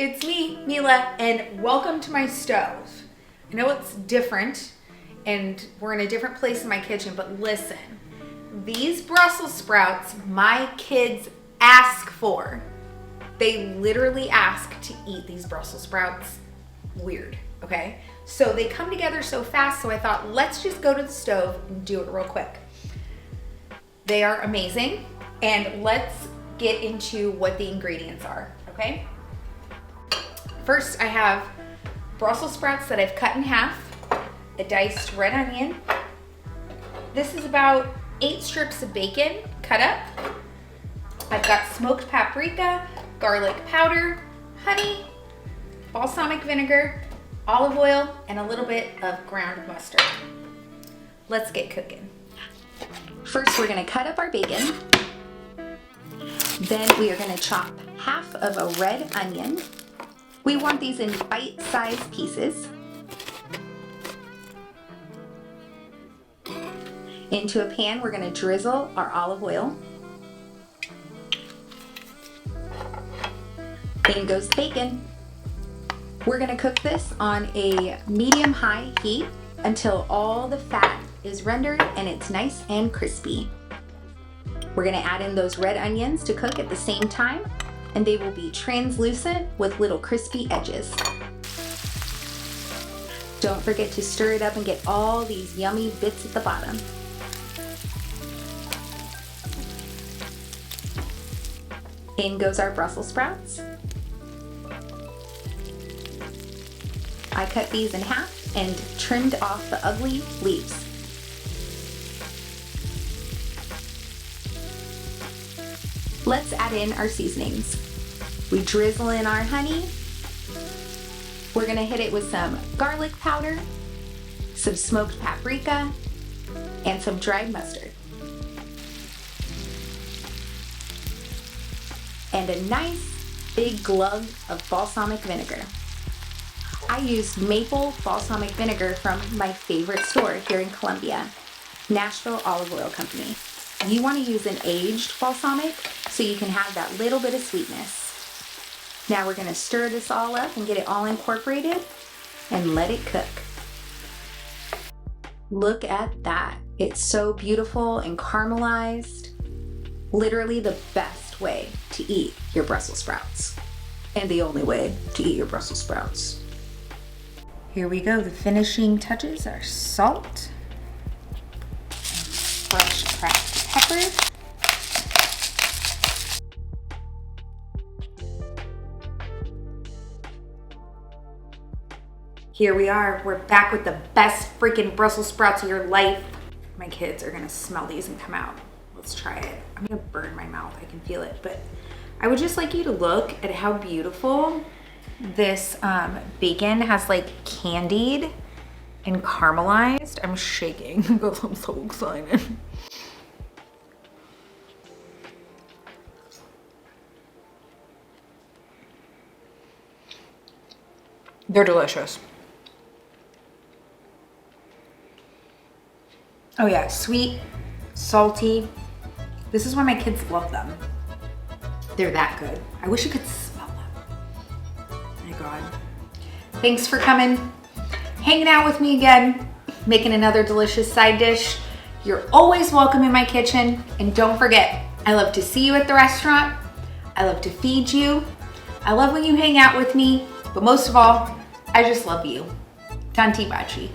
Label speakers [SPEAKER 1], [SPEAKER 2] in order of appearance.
[SPEAKER 1] it's me, Mila, and welcome to my stove. I know it's different, and we're in a different place in my kitchen, but listen, these Brussels sprouts my kids ask for. They literally ask to eat these Brussels sprouts. Weird, okay? So they come together so fast, so I thought, let's just go to the stove and do it real quick. They are amazing, and let's get into what the ingredients are, okay? First, I have Brussels sprouts that I've cut in half, a diced red onion. This is about 8 strips of bacon cut up. I've got smoked paprika, garlic powder, honey, balsamic vinegar, olive oil, and a little bit of ground mustard. Let's get cooking. First, we're gonna cut up our bacon. Then we are gonna chop half of a red onion. We want these in bite-sized pieces. Into a pan, we're gonna drizzle our olive oil. In goes the bacon. We're gonna cook this on a medium-high heat until all the fat is rendered and it's nice and crispy. We're gonna add in those red onions to cook at the same time, and they will be translucent with little crispy edges. Don't forget to stir it up and get all these yummy bits at the bottom. In goes our Brussels sprouts. I cut these in half and trimmed off the ugly leaves. Let's add in our seasonings. We drizzle in our honey. We're gonna hit it with some garlic powder, some smoked paprika, and some dried mustard. And a nice big glove of balsamic vinegar. I used maple balsamic vinegar from my favorite store here in Columbia, Nashville Olive Oil Company. You want to use an aged balsamic so you can have that little bit of sweetness. Now we're going to stir this all up and get it all incorporated and let it cook. Look at that. It's so beautiful and caramelized. Literally the best way to eat your Brussels sprouts. And the only way to eat your Brussels sprouts. Here we go. The finishing touches are salt, and fresh cracked pepper. Here we are. We're back with the best freaking Brussels sprouts of your life. My kids are gonna smell these and come out. Let's try it. I'm gonna burn my mouth. I can feel it, but I would just like you to look at how beautiful this bacon has like candied and caramelized. I'm shaking because I'm so excited. They're delicious. Oh yeah, sweet, salty. This is why my kids love them. They're that good. I wish you could smell them. Oh my God. Thanks for coming, hanging out with me again, making another delicious side dish. You're always welcome in my kitchen. And don't forget, I love to see you at the restaurant. I love to feed you. I love when you hang out with me. But most of all, I just love you. Tanti Bachi.